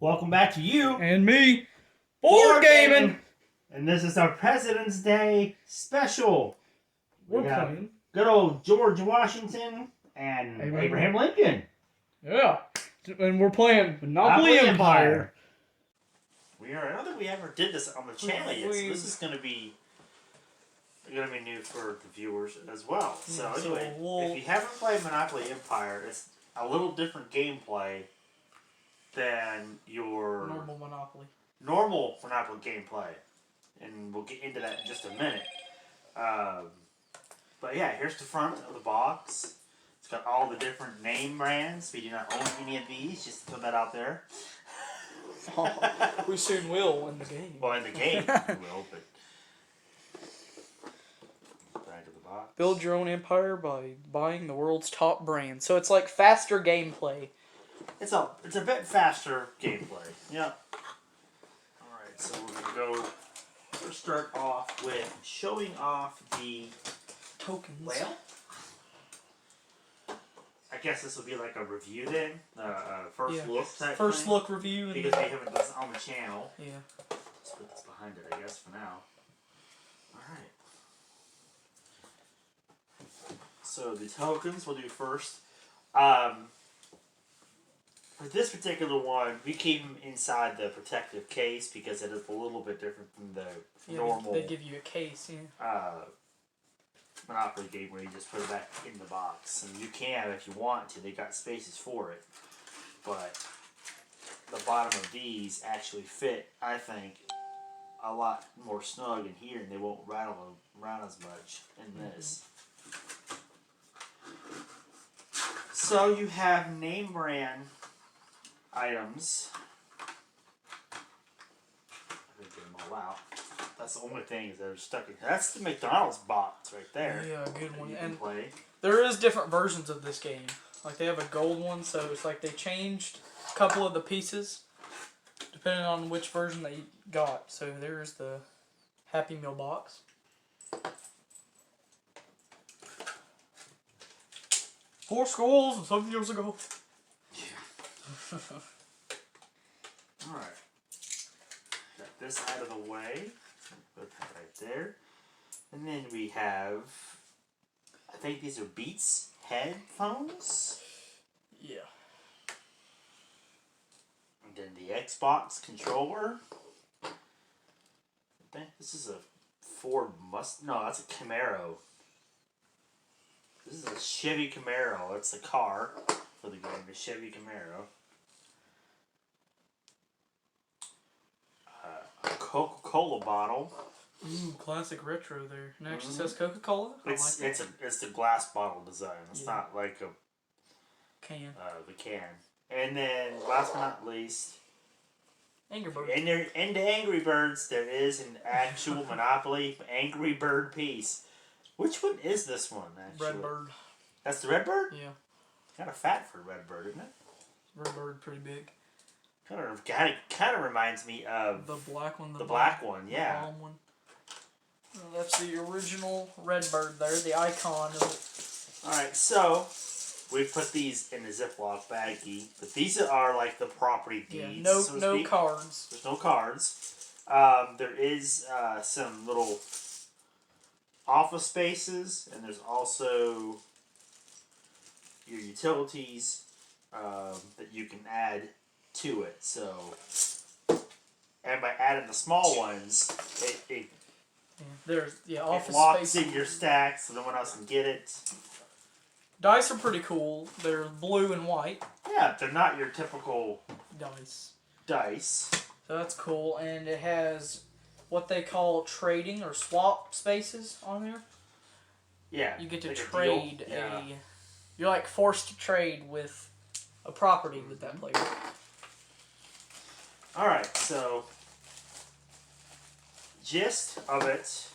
Welcome back to you and me, Board board gaming. And this is our President's Day special. We're We got playing. good old George Washington and Abraham Lincoln. Yeah, and we're playing Monopoly Empire. I don't think we ever did this on the channel yet, so this is going to be new for the viewers as well. So anyway, if you haven't played Monopoly Empire, it's a little different gameplay than your normal Monopoly gameplay, and we'll get into that in just a minute. But yeah, here's the front of the box. It's got all the different name brands. We do not own any of these, just to put that out there. We soon will in the game. Well, in the game we will, but back of the box. Build your own empire by buying the world's top brands. So it's like faster gameplay. It's a bit faster gameplay. Yep. Alright, so we're gonna start off with showing off the Tokens. Well, I guess this will be like a review then, first look type First thing, look review. because we haven't done this on the channel. Yeah. Let's put this behind it, I guess, for now. Alright. So the tokens we'll do first. For this particular one, we keep them inside the protective case because it is a little bit different from the normal. They give you a case, yeah. Monopoly game where you just put it back in the box, and you can if you want to. They got spaces for it, but the bottom of these actually fit, I think, a lot more snug in here, and they won't rattle around as much in this. So you have name brand items. I'm gonna get them all out. That's the only thing is they're stuck in. That's the McDonald's box right there. Yeah, a good one. And play. There is different versions of this game. Like they have a gold one, so it's like they changed a couple of the pieces depending on which version they got. So there's the Happy Meal box. Four schools and 7 years ago. Yeah. Alright. Got this out of the way. Put that right there. And then we have, I think these are Beats headphones. Yeah. And then the Xbox controller. I think this is a Ford No, that's a Camaro. This is a Chevy Camaro. It's the car for the game, the Chevy Camaro. A Coca-Cola bottle. Ooh, classic retro there. It actually says Coca-Cola. It's the glass bottle design. It's not like a can. The can. And then last but not least, Angry Birds. In the Angry Birds, there is an actual Monopoly Angry Bird piece. Which one is this one, actually? Red Bird. That's the Red Bird? Yeah. Kind of fat for a Red Bird, isn't it? Red Bird, pretty big. Kind of reminds me of the black one. The black one, yeah. The bomb one. Well, that's the original Red Bird there, the icon of it. Alright, so we've put these in a Ziploc baggie, but these are like the property deeds. Yeah, no cards. There's no cards. There is some little office spaces, and there's also your utilities that you can add to it. So, and by adding the small ones, it office locks in your stack so no one else can get it. Dice are pretty cool. They're blue and white. Yeah, they're not your typical dice. So that's cool, and it has what they call trading or swap spaces on there. Yeah. You get to trade you're like forced to trade with a property with that player. Alright, so gist of it.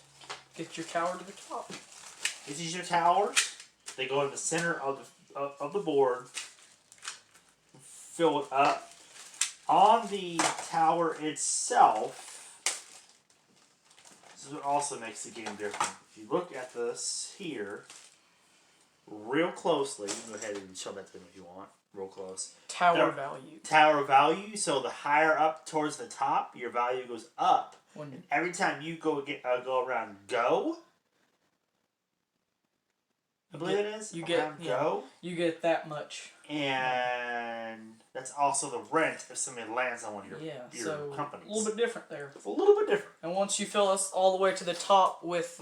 Get your tower to the top. This is your towers. They go in the center of the board. Fill it up. On the tower itself, this is what also makes the game different. If you look at this here, real closely. You can go ahead and show that to them if you want. Real close. Tower value. Tower value. So the higher up towards the top, your value goes up. And every time you go around go, I believe it is. You get go. You get that much. And that's also the rent if somebody lands on one of your companies. A little bit different there. It's a little bit different. And once you fill us all the way to the top with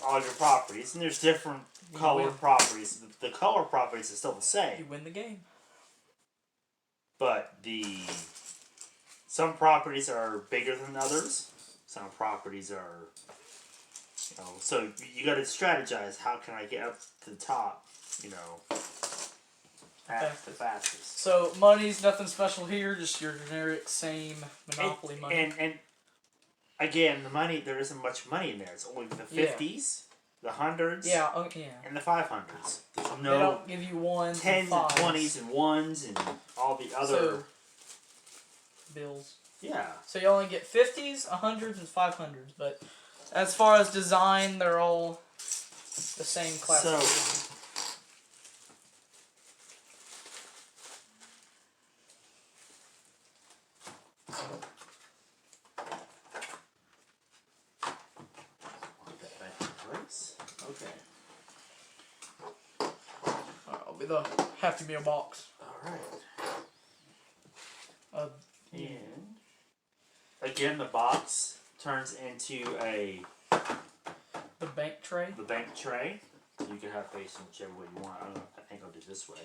all your properties, and there's different color properties. The color properties is still the same. You win the game. But some properties are bigger than others. Some properties are, so you got to strategize. How can I get up to the top? The fastest. So money's nothing special here. Just your generic same Monopoly money. And again, the money, there isn't much money in there. It's only the 50s, the 100s, and the 500s. There's no. They don't give you 1s, 10s, and 5s. and 20s, and 1s, and all the other bills. Yeah. So you only get 50s, 100s, and 500s. But as far as design, they're all the same class. So. Okay. I'll be the Happy Meal box. Alright. And again, the box turns into the bank tray. The bank tray. So you can have facing whichever way you want. I think I'll do it this way.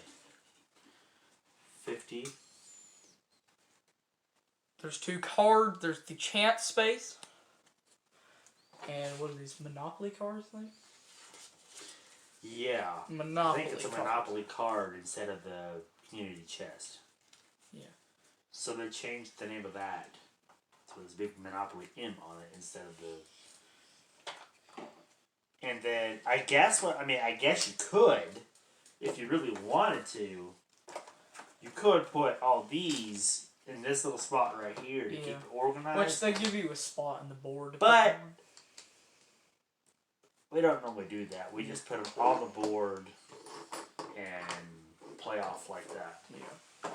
50. There's 2 cards. There's the chance space. And what are these Monopoly cards then? Yeah. Monopoly. I think it's a Monopoly card instead of the community chest. Yeah. So they changed the name of that. So there's a big Monopoly M on it instead of the. And then I guess you could, if you really wanted to, you could put all these in this little spot right here to keep it organized. Which they give you a spot on the board. But we don't normally do that. We just put them on the board and play off like that. Yeah.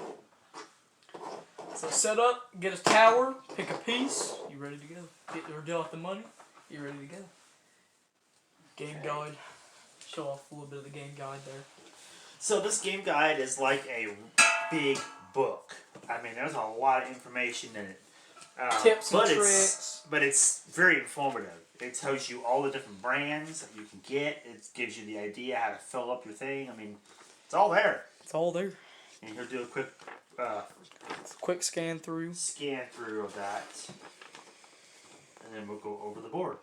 So set up, get a tower, pick a piece. You ready to go? Deal out the money. You ready to go? Game guide. Show off a little bit of the game guide there. So this game guide is like a big book. I mean, there's a lot of information in it. Tips and tricks. But it's very informative. It tells you all the different brands that you can get. It gives you the idea how to fill up your thing. I mean, it's all there. It's all there. And he'll do a quick scan through. Scan through of that. And then we'll go over the board.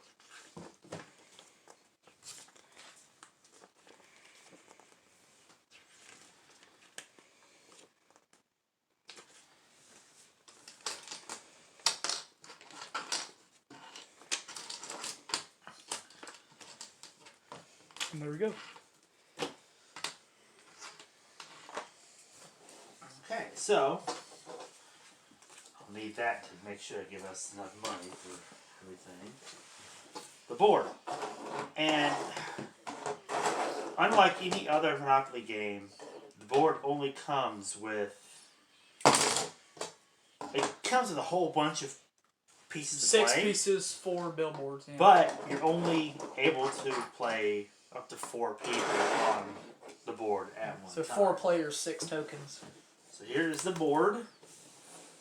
And there we go. Okay, so I'll need that to make sure I give us enough money for everything. The board. And unlike any other Monopoly game, the board only comes with a whole bunch of pieces to play. 6 pieces, 4 billboards. Yeah. But you're only able to play up to 4 people on the board at one time. So 4 players, 6 tokens. So here's the board.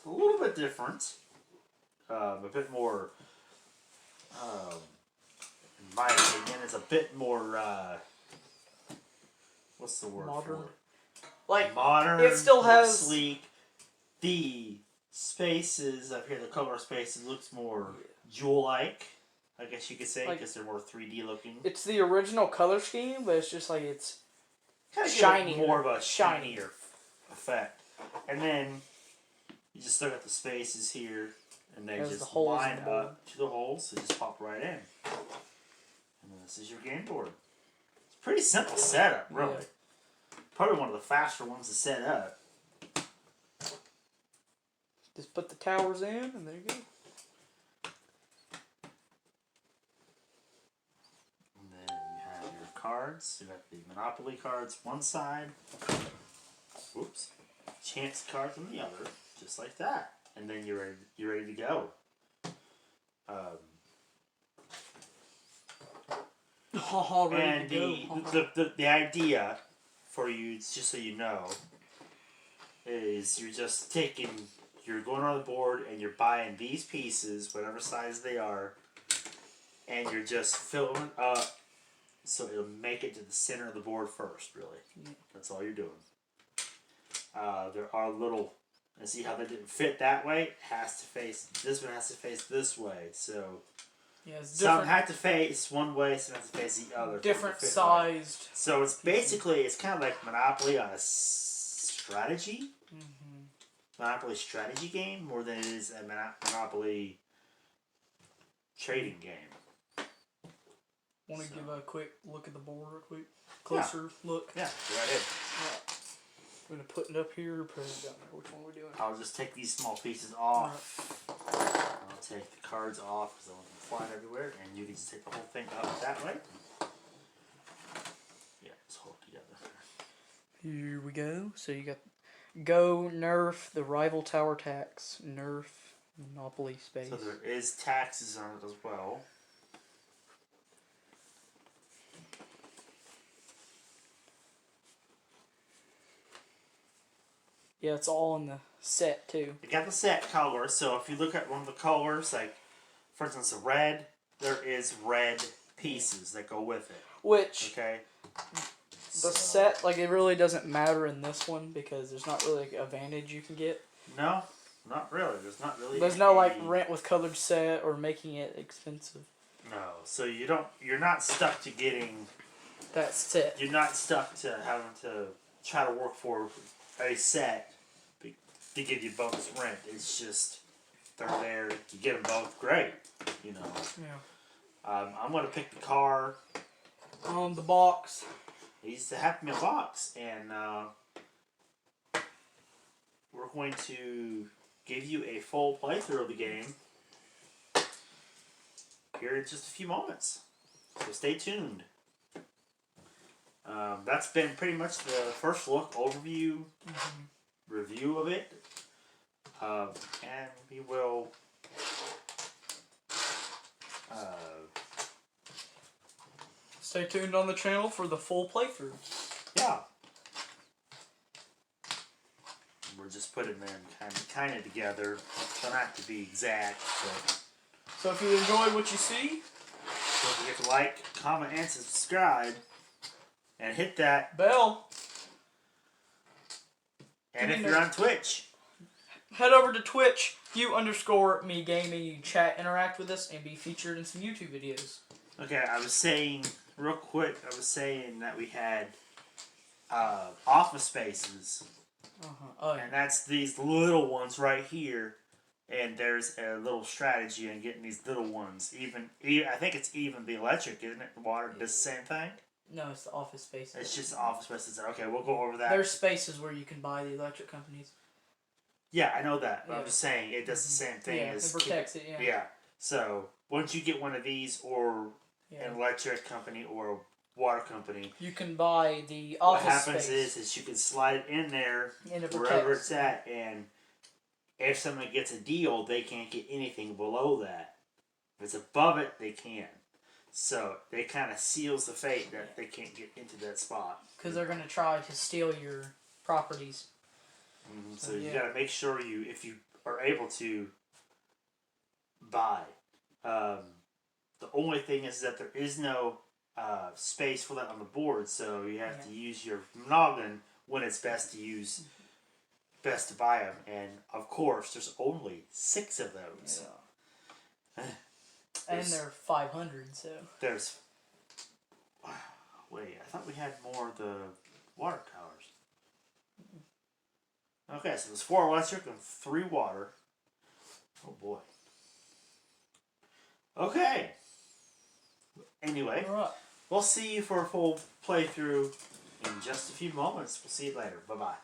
A little bit different. A bit more, in my opinion, it's a bit more, what's the word modern. for it? Like, modern, it still has sleek. The spaces up here, the color spaces, looks more jewel-like, I guess you could say, because they're more 3D looking. It's the original color scheme, but it's just like it's kind of shiny, more of a shinier effect. And then you just look at the spaces here, and they just line up to the holes. So just pop right in. And then this is your game board. It's a pretty simple setup, really. Yeah. Probably one of the faster ones to set up. Just put the towers in, and there you go. And then you have your cards. You got the Monopoly cards one side. Whoops. Chance cards on the other, just like that. And then you're ready to go. Ready and the idea for you, just so you know, is you're going on the board and you're buying these pieces, whatever size they are, and you're just filling it up so it'll make it to the center of the board first, really. Yeah. That's all you're doing. There are little, and see how they didn't fit that way? This one has to face this way, so yeah, some had to face one way, some had to face the other. Different sized. Right. So it's basically, it's kind of like Monopoly on a strategy. Monopoly strategy game more than it is a Monopoly trading game. Want to give a quick look at the board real quick? Closer look? Yeah, go right ahead. Right. We're going to put it up here or put it down there. Which one are we doing? I'll just take these small pieces off. Right. I'll take the cards off because I want them flying everywhere, and you can just take the whole thing up that way. Yeah, just hold it together. Here we go. So you got Go, Nerf, the Rival Tower Tax, Nerf, Monopoly Space. So there is taxes on it as well. Yeah, it's all in the set too. You got the set color, so if you look at one of the colors, like for instance the red, there is red pieces that go with it. Which okay. The set, like, it really doesn't matter in this one because there's not really an advantage you can get. No, not really. There's no like rent with colored set or making it expensive. No, so you're not stuck to getting that set. You're not stuck to having to try to work for a set to give you bonus rent. It's just they're there. You get them both, great. You know. Yeah. I'm gonna pick the car. On the box. It's the Happy Meal box, and we're going to give you a full playthrough of the game here in just a few moments. So stay tuned. That's been pretty much the first look, overview, review of it, and we will stay tuned on the channel for the full playthrough. Yeah. We're just putting them kind of together. Don't have to be exact, but. So if you enjoy what you see, don't forget to like, comment, and subscribe, and hit that bell. And if you're on Twitch, head over to Twitch, U_me gaming. You chat, interact with us, and be featured in some YouTube videos. Okay, I was saying real quick. I was saying that we had office spaces, and that's these little ones right here. And there's a little strategy in getting these little ones. I think it's even the electric, isn't it? The water does the same thing. No, it's the office spaces. It's just the office spaces. Okay, we'll go over that. There's spaces where you can buy the electric companies. Yeah, I know that. But I'm just saying it does the same thing. Yeah, it protects it. Yeah. Yeah. So once you get one of these, or an electric company, or a water company, you can buy the office space. What happens is you can slide it in there wherever it's at, and if someone gets a deal, they can't get anything below that. If it's above it, they can. So it kind of seals the fate that they can't get into that spot. Because they're going to try to steal your properties. So you got to make sure if you are able to buy. The only thing is that there is no space for that on the board, so you have to use your noggin when it's best to buy them. And of course, there's only 6 of those. Yeah. And they're 500, so. There's. Wait, I thought we had more of the water towers. Okay, so there's 4 electric and 3 water. Oh boy. Okay. Anyway, we'll see you for a full playthrough in just a few moments. We'll see you later. Bye-bye.